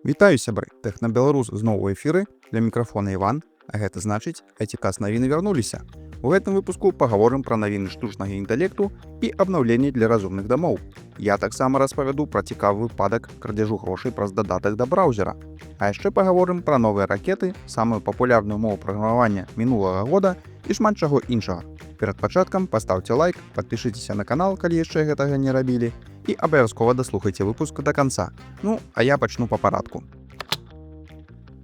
Вітаю, сябры! Тэхнабеларус зноў у эфіры, для мікрафона Іван, а гэта значыць, Этикас навіны вярнуліся. У гэтым выпуску пагаворым пра навіны штучнага інтэлекту і абнаўленні для разумных дамоў. Я таксама распавяду пра цікавы выпадак крадзяжу грошай праз дадатак да браўзера. А яшчэ пагаворым пра новыя ракеты, самую папулярную мову праграмавання мінулага года і шмат чаго іншага. Перад пачаткам пастаўце лайк, падпішыцеся на канал, калі яшчэ гэтага не рабілі, і абавязкова даслухайце выпуск да канца. Ну, а я пачну па парадку.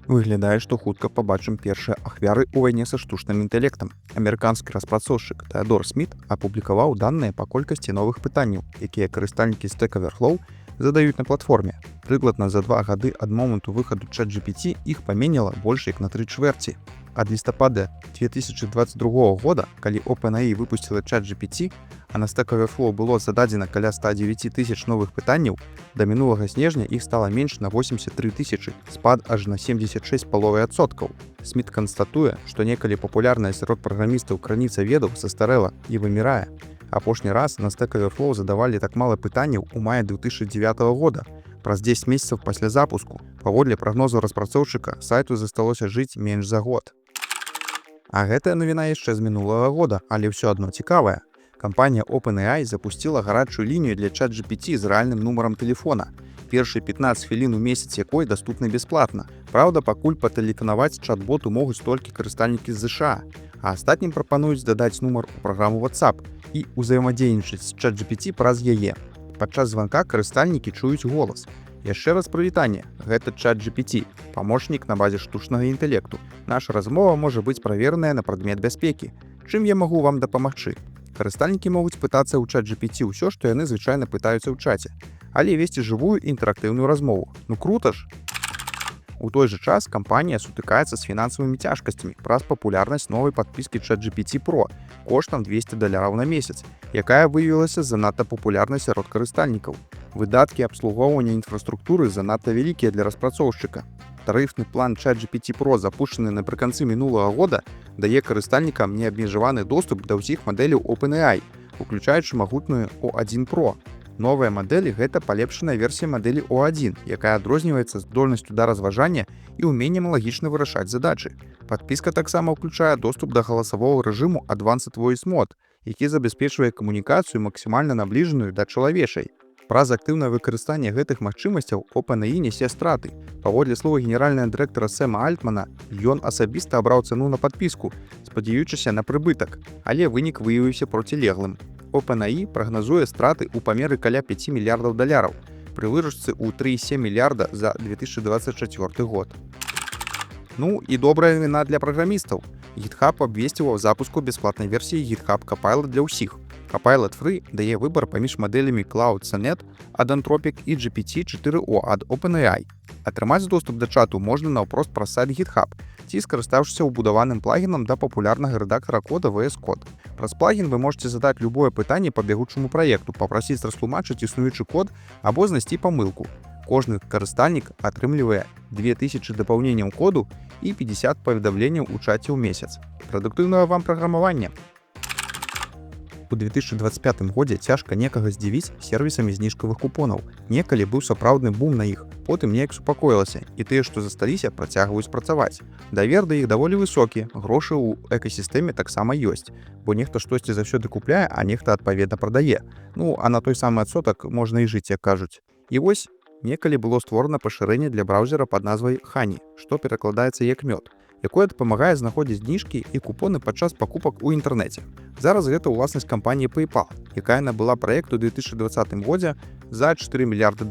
Выглядае, што хутка пабачым першыя ахвяры ў вайне са штучным інтэлектам. Амерыканскі распрацоўшчык Теадор Сміт апублікаваў даныя па колькасці новых пытанняў, якія карыстальнікі Stack Overflow задаюць на платформе. Прыкладна за 2 гады ад моманту выхаду ChatGPT іх паменяла больш як на 3/4. Ад лістапада 2022 года, калі OpenAI выпусціла ChatGPT, а на Stack Overflow было зададзена каля 109 тысяч новых пытанняў, да мінулага снежня іх стала менш на 83 тысячы, спад аж на 76,5%. Сміт канстатуе, што некалі папулярная сярод праграмістаў крыніца ведаў састарэла і вымірае. Апошні раз на Stack Overflow задавалі так мала пытанняў у маі 2009 года, праз 10 месяцаў пасля запуску. Паводле прагнозу распрацоўшчыка, сайту засталося жыць менш за год. А гэтая навіна яшчэ з мінулага года, але ўсё адно цікавая. Кампанія OpenAI запусціла гарачую лінію для ChatGPT з рэальным нумарам тэлефона. Першыя 15 хвілін у месяц якой даступны бясплатна. Праўда, пакуль патэлефанаваць чат-боту могуць толькі карыстальнікі з США, а астатнім прапануюць дадаць нумар у праграму WhatsApp і ўзаемадзейнічаць з ChatGPT праз яе. Падчас званка карыстальнікі чуюць голас. Яшчэ раз прывітанне, гэта ChatGPT, памочнік на базе штучнага інтэлекту. Наша размова можа быць правераная на прадмет бяспекі. Чым я магу вам дапамагчы? Карыстальнікі могуць пытацца ў ChatGPT ўсё, што яны звычайна пытаюцца ў чаце, але весці жывую інтэрактыўную размову. Ну крута ж! У той жа час кампанія сутыкаецца з фінансавымі цяжкасцямі праз папулярнасць новай падпіскі ChatGPT Pro коштам $200 на месяц, якая выявілася занадта папулярнай сярод карыстальнікаў. Выдаткі абслугоўвання інфраструктуры занадта вялікія для распрацоўшчыка. Тарыфны план ChatGPT Pro, запущены напрыканцы мінулага года, дае карыстальнікам неабмежаваны доступ да ўсіх мадэляў OpenAI, уключаючы магутную O1 Pro. Новая мадэль – гэта палепшаная версія мадэлі O1, якая адрозніваецца здольнасцю да разважання і ўменнем лагічна вырашаць задачы. Падпіска таксама ўключае доступ да галасавога рэжыму Advanced Voice Mode, які забяспечвае камунікацыю максімальна набліжаную да чалавечай. Праз актыўнае выкарыстанне гэтых магчымасцяў OpenAI нясе страты. Паводле слова генеральнага дырэктара Сэма Альтмана, ён асабіста абраў цану на падпіску, спадзяючыся на прыбытак, але вынік выявіўся процілеглым. OpenAI прагназуе страты ў памеры каля $5 мільярдаў, пры выручцы ў 3,7 мільярда за 2024 год. Ну і добрая навіна для праграмістаў. GitHub абвесціў о запуску бясплатнай версіі GitHub Copilot для ўсіх. Copilot Free дае выбар паміж мадэлямі Claude Sonnet ад Anthropic і GPT-4o ад OpenAI. Атрымаць доступ да чату можна наўпрост праз сайт GitHub, ці скарыстаўшыся ўбудаваным плагінам да папулярнага рэдактара кода VS Code. Праз плагін вы можете задаць любое пытанне па бягучаму праекту, папрасіць растлумачыць існуючы код або знайсці памылку. Кожны карыстальнік атрымлівае 2000 дапаўненняў коду і 50 паведамленняў у чаце ў месяц. Прадуктыўнага вам праграмавання! У 2025 годзе цяжка некага здзівіць сервісамі зніжкавых купонаў. Некалі быў сапраўдны бум на іх, потым неяк супакоілася, і тыя, што засталіся, працягваюць працаваць. Давер да іх даволі высокі, грошы ў экасістэме таксама ёсць, бо нехта штосьці заўсёды купляе, а нехта адпаведна прадае. Ну, а на той самы адсотак можна і жыць, як кажуць. І вось, некалі было створана пашырэнне для браўзера пад назвай Honey, што перакладаецца як мёд, якое дапамагае знаходзіць зніжкі і купоны падчас пакупак у інтэрнэце. Зараз гэта ўласнасць кампаніі PayPal, якая набыла праект у 2020 годзе за $4 мільярды.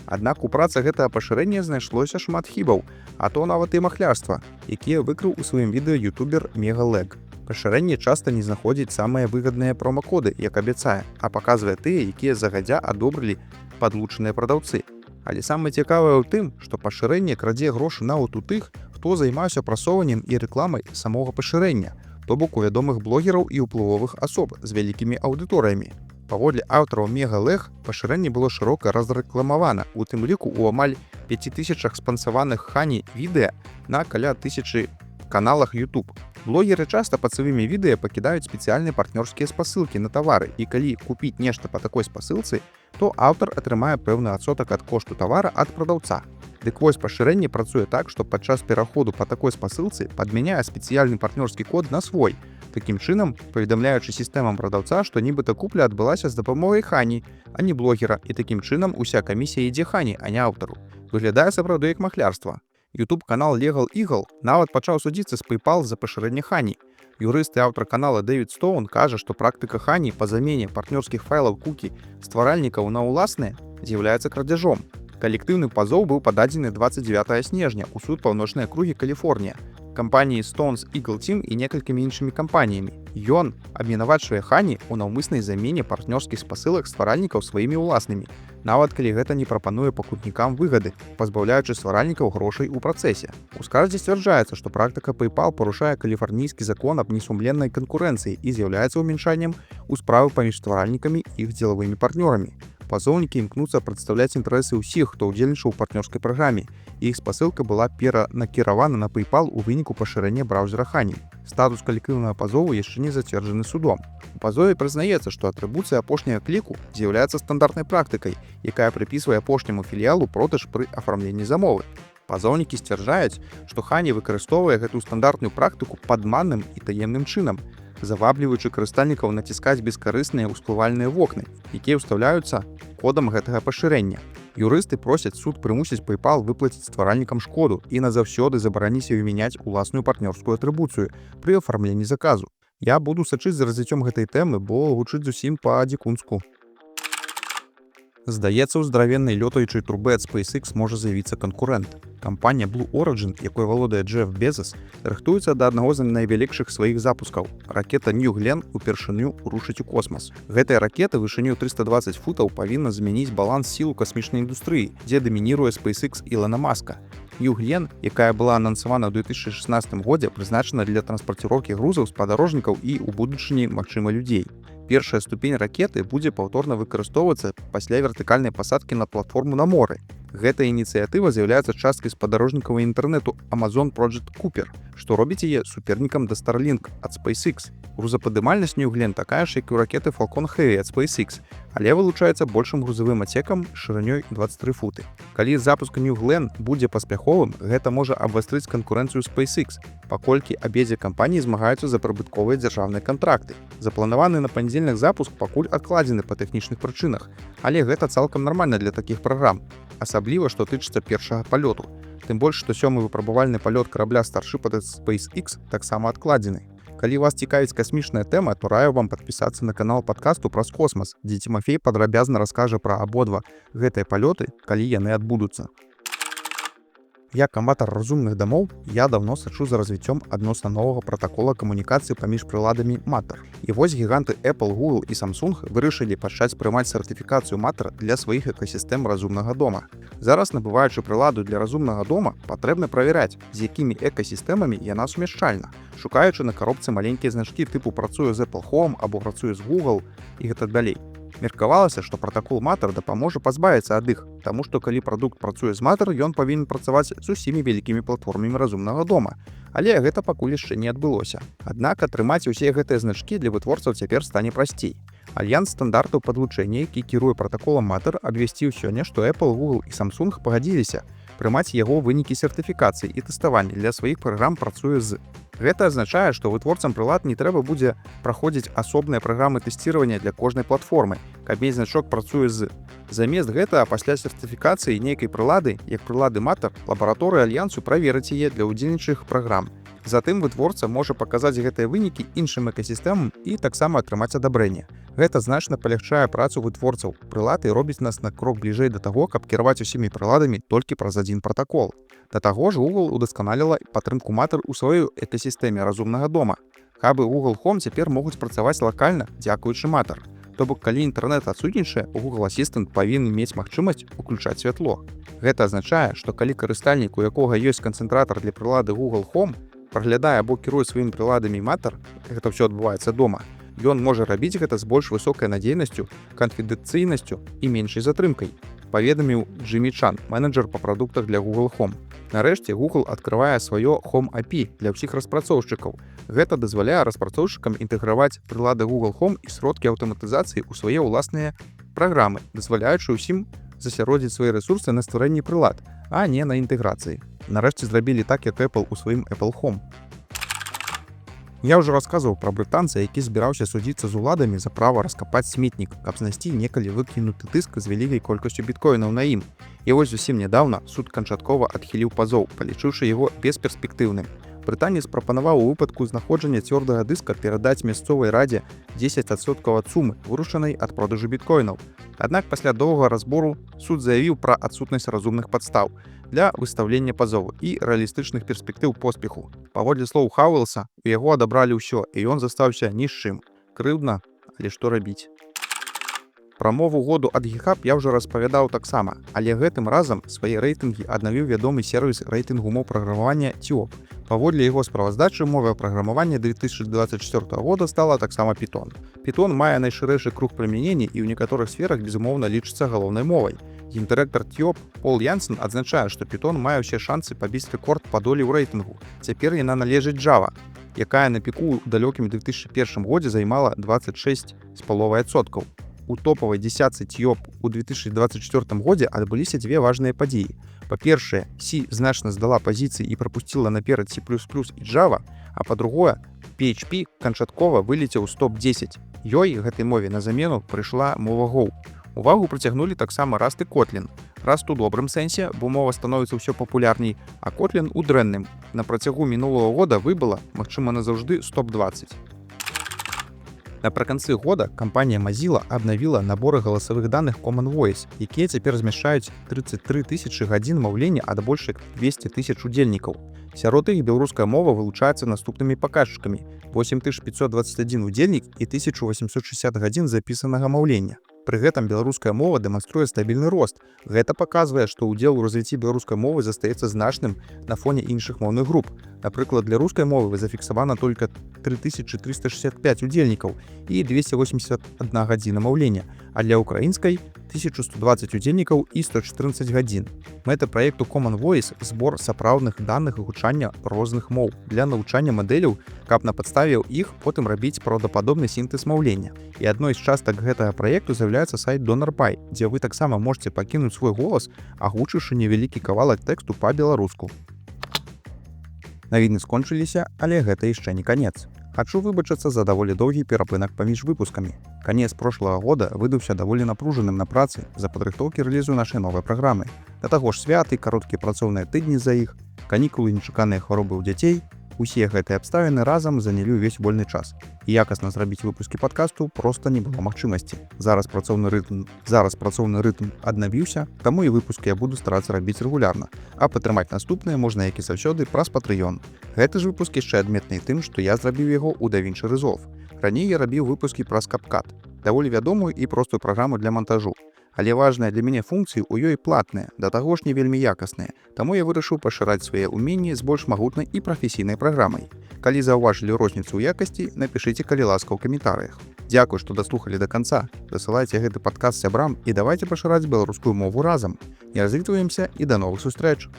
Аднак у працы гэтага пашырэння знайшлося шмат хібаў, а то нават і махлярства, якія выкрыў у сваім відэо ютубер Megaleg. Пашырэнне часта не знаходзіць самыя выгадныя промакоды, як абяцае, а паказвае тыя, якія загадзя адобрылі падлучаныя прадаўцы. Але самае цікавае ў тым, што пашырэнне крадзе грошы нават у тых, хто займаўся прасоўваннем і рэкламай самога пашырэння, то бок у вядомых блогераў і ўплывовых асоб з вялікімі аўдыторыямі. Паводле аўтараў Megaleg, пашырэнне было шырока разрэкламавана, у тым ліку ў амаль 5000 спансаваных Honey відэа на каля 1000 каналах YouTube. Блогеры часта пад сваімі відэа пакідаюць спецыяльныя партнёрскія спасылкі на тавары, і калі купіць нешта па такой спасылцы, то аўтар атрымае пэўны адсотак ад кошту тавара ад прадаўца. Дык вось пашырэнне працуе так, што падчас пераходу па такой спасылцы падмяняе спецыяльны партнёрскі код на свой. Такім чынам, паведамляючы сістэмам прадаўца, што нібыта купля адбылася з дапамогай Хані, а не блогера, і такім чынам уся камісія ідзе Хані, а не аўтару. Выглядае сапраўды як махлярства. YouTube-канал Legal Eagle нават пачаў судзіцца з PayPal за пашырэнне Хані. Юрыст і аўтар канала Дэвід Стоун кажа, што практыка Хані па замене партнёрскіх файлаў кукі стваральнікаў на ўласныя з'яўляецца крадзяжом. Калектыўны пазоў быў пададзены 29 снежня ў суд паўночнай акругі Каліфорнія, кампаніі Stone's Eagle Team і некалькімі іншымі кампаніямі. Ён абвінавачвае Хані ў наўмыснай замене партнёрскіх спасылак стваральнікаў сваімі ўласнымі, нават калі гэта не прапануе пакутнікам выгады, пазбаўляючы стваральнікаў грошай у працэсе. У скарзе сцвярджаецца, што практыка PayPal парушае каліфарнійскі закон аб несумленнай канкурэнцыі і з'яўляецца ўмяншаннем у справы паміж стваральнікамі і іх дзелавымі партнёрамі. Пазоўнікі імкнуцца прадстаўляць інтарэсы ўсіх, хто ўдзельнічаў у партнёрскай праграме. Іх спасылка была перанакіравана на PayPal у выніку пашырэння браўзера Хані. Статус калектыўнага пазову яшчэ не зацверджаны судом. У пазове прызнаецца, што атрыбуцыя апошняга кліку з'яўляецца стандартнай практыкай, якая прыпісвае апошняму філіялу продаж пры афармленні замовы. Пазоўнікі сцвярджаюць, што Хані выкарыстоўвае гэту стандартную практыку падманным і таемным чынам, завабліваючы карыстальнікаў націскаць бескарысныя ўсплывальныя вокны, якія ўстаўляюцца кодам гэтага пашырэння. Юрысты просяць суд прымусіць PayPal выплаціць стваральнікам шкоду і назаўсёды забараніць ёй мяняць уласную партнёрскую атрыбуцыю пры афармленні заказу. Я буду сачыць за развіццём гэтай тэмы, бо гучыць зусім па-дзікунску. Здаецца, у здаравеннай лётаючай трубы ад SpaceX можа з'явіцца канкурэнт. Кампанія Blue Origin, якой валодае Джеф Безос, рыхтуецца да аднаго з найвялікшых сваіх запускаў. Ракета New Glenn упершыню рушыць у космас. Гэтая ракета вышынёй 320 футаў павінна змяніць баланс сіл у касмічнай індустрыі, дзе дамініруе SpaceX Ілона Маска. New Glenn, якая была анансавана ў 2016 годзе, прызначана для транспарціроўкі грузаў, спадарожнікаў і ў будучыні, магчыма, людзей. Першая ступень ракеты будзе паўторна выкарыстоўвацца пасля вертыкальнай пасадкі на платформу на моры. Гэтая ініцыятыва з'яўляецца часткай спадарожнікавага інтэрнэту Amazon Project Kuiper, што робіць яе супернікам да Starlink ад SpaceX. Грузападымальнасць New Glenn такая ж, як і ў ракеты Falcon Heavy ад SpaceX, але вылучаецца большым грузавым ацекам шырынёй 23 футы. Калі запуск New Glenn будзе паспяховым, гэта можа абвастрыць канкурэнцыю SpaceX, паколькі абедзве кампаніі змагаюцца за прыбытковыя дзяржаўныя кантракты. Запланаваны на панядзельнік запуск пакуль адкладзены па тэхнічных прычынах, але гэта цалкам нармальна для такіх праграм, асабліва што тычыцца першага палёту. Тым больш, што 7-й выпрабавальны палёт карабля Starship ад SpaceX таксама адкладзены. Калі вас цікавіць касмічная тэма, то раю вам падпісацца на канал падкасту праз космас, дзе Тимофей падрабязна раскажа пра абодва гэтыя палёты, калі яны адбудуцца. Як аматар разумных дамоў, я даўно сачу за развіццём адносна новага пратакола камунікацыі паміж прыладамі Matter. І вось гіганты Apple, Google і Samsung вырашылі пачаць прымаць сертыфікацыю Matter для сваіх экасістэм разумнага дома. Зараз, набываючы прыладу для разумнага дома, патрэбна правяраць, з якімі экасістэмамі яна сумяшчальна, шукаючы на каробцы маленькія значкі тыпу «працуе з Apple Home» або «працуе з Google» і гэта далей. Меркавалася, што пратакол Matter дапаможа пазбавіцца ад іх, таму што калі прадукт працуе з Matter, ён павінен працаваць з усімі вялікімі платформамі разумнага дома. Але гэта пакуль яшчэ не адбылося. Аднак атрымаць усе гэтыя значкі для вытворцаў цяпер стане прасцей. Альянс стандартаў падлучэння, які кіруе пратаколам Matter, абвясціў сёння, што Apple, Google і Samsung пагадзіліся прымаць яго вынікі сертыфікацыі і тэставання для сваіх праграм «працуе з». Гэта азначае, што вытворцам прылад не трэба будзе праходзіць асобныя праграмы тэсціравання для кожнай платформы, каб мець значок «працуе з». Замест гэтага, пасля сертыфікацыі нейкай прылады, як прылады Matter, лабараторыя Альянсу праверыць яе для ўдзельнічаных праграм. Затым вытворца можа паказаць гэтыя вынікі іншым экасістэмам і таксама атрымаць адабрэнне. Гэта значна палягчае працу вытворцаў прылад і робіць нас на крок бліжэй да таго, каб кіраваць усімі прыладамі толькі праз адзін пратакол. Да таго ж Google удасканаліла падтрымку Matter у сваёй экасістэме разумнага дома. Хабы Google Home цяпер могуць працаваць лакальна дзякуючы Matter. То бок, калі інтэрнэт адсутнічае, Google Assistant павінен мець магчымасць уключаць святло. Гэта азначае, што калі карыстальнік, у якога ёсць канцэнтратар для прылады Google Home, праглядае або кіруе сваімі прыладамі Matter, гэта ўсё адбываецца дома, ён можа рабіць гэта з больш высокай надзейнасцю, канфідэнцыйнасцю і меншай затрымкай, паведаміў Джиммі Чан, менеджер па прадуктах для Google Home. Нарэшце, Google адкрывае сваё Home API для ўсіх распрацоўшчыкаў. Гэта дазваляе распрацоўшчыкам інтэграваць прылады Google Home і сродкі аўтаматызацыі ў свае ўласныя праграмы, дазваляючы ўсім засяродзіць свае рэсурсы на стварэнні прылад, а не на інтэграцыі. Нарэшце зрабілі так, як Apple у сваім Apple Home. Я ўжо расказваў пра брытанца, які збіраўся судзіцца з уладамі за права раскапаць сметнік, каб знайсці некалі выкінуты дыск з вялікай колькасцю біткоінаў на ім. І вось зусім нядаўна суд канчаткова адхіліў пазоў, палічыўшы яго бесперспектыўным. Брытанец прапанаваў у выпадку знаходжання цвёрдага дыска перадаць мясцовай радзе 10% ад сумы, выручанай ад продажу біткоінаў. Аднак пасля доўгага разбору суд заявіў пра адсутнасць разумных падстаў для выстаўлення пазову і рэалістычных перспектыў поспеху. Паводле слоў Хауэлса, у яго адабралі ўсё, і ён застаўся ні з чым. Крыўдна, але што рабіць? Пра мову году ад GitHub я ўжо распавядаў таксама, але гэтым разам свае рэйтынгі аднавіў вядомы сервіс рэйтынгу моў праграмавання TIOP. Паводле яго справаздачы мовы праграмавання 2024 года стала таксама Python. Python мае найшырэйшы круг прымянення і ў некаторых сферах, безумоўна, лічыцца галоўнай мовай. Гендырэктар TIOP Пол Янсен адзначае, што Python мае ўсе шансы пабіць рэкорд па долі ў рэйтынгу. Цяпер яна належыць Java, якая на піку ў далёкім 2001 годзе займала 26,5%. У топавай дзесятцы TIOP у 2024 годзе адбыліся дзве важныя падзеі. Па-першае, C значна здала пазіцыі і прапусціла наперад C++ і Java, а па-другое, PHP канчаткова вылецеў з топ-10. Ёй, гэтай мове, на замену прыйшла мова Go. Увагу прыцягнулі таксама Rust і Kotlin. Rust у добрым сэнсе, бо мова становіцца ўсё папулярней, а Kotlin у дрэнным. На працягу мінулага года выбыла, магчыма, назаўжды з топ-20. Напрыканцы года кампанія Mozilla абнавіла наборы галасавых даных Common Voice, якія цяпер змяшчаюць 33 тысячы гадзін маўлення ад больш як 200 тысяч удзельнікаў. Сярод іх беларуская мова вылучаецца наступнымі паказчыкамі: 8521 удзельнік і 1860 гадзін запісанага маўлення. Пры гэтым беларуская мова дэманструе стабільны рост. Гэта паказвае, што ўдзел у развіцці беларускай мовы застаецца значным на фоне іншых моўных груп. Напрыклад, для рускай мовы зафіксавана толькі 3365 удзельнікаў і 281 гадзіна маўлення, а для украінскай 1120 удзельнікаў і 114 гадзін. Мэта праекту Common Voice – збор сапраўдных даных гучання розных моў для навучання мадэляў, каб на падставе іх потым рабіць праўдападобны сінтэз маўлення. І адной з частак гэтага праекту з'яўляецца сайт DonorPy, дзе вы таксама можете пакінуць свой голас, агучыўшы невялікі кавалак тэксту па-беларуску. Навіны скончыліся, але гэта яшчэ не канец. Хачу выбачыцца за даволі доўгі перапынак паміж выпускамі. Канец прошлага года выдаўся даволі напружаным на працы за падрыхтоўкі рэлізу нашай новай праграмы. Да таго ж святы, кароткія працоўныя тыдні за іх, канікулы, нечаканыя хваробы ў дзяцей, усе гэтыя абставіны разам занялі ўвесь вольны час. І якасна зрабіць выпускі падкасту проста не было магчымасці. Зараз працоўны рытм аднавіўся, таму і выпускі я буду старацца рабіць рэгулярна, а падтрымаць наступныя можна, як і заўсёды, праз Patreon. Гэты ж выпуск яшчэ адметны тым, што я зрабіў яго ў DaVinci Resolve. Раней я рабіў выпускі праз CapCut, даволі вядомую і простую праграму для монтажу. Але важныя для мяне функцыі ў ёй платныя, да таго ж не вельмі якасныя, таму я вырашыў пашыраць свае ўменні з больш магутнай і прафесійнай праграмай. Калі заўважылі розніцу ў якасці, напішыце, калі ласка, ў каментарыях. Дзякуй, што даслухалі да канца. Дасылайце гэты падкаст сябрам і давайце пашыраць беларускую мову разам. Не развітваемся і да новых сустрэч!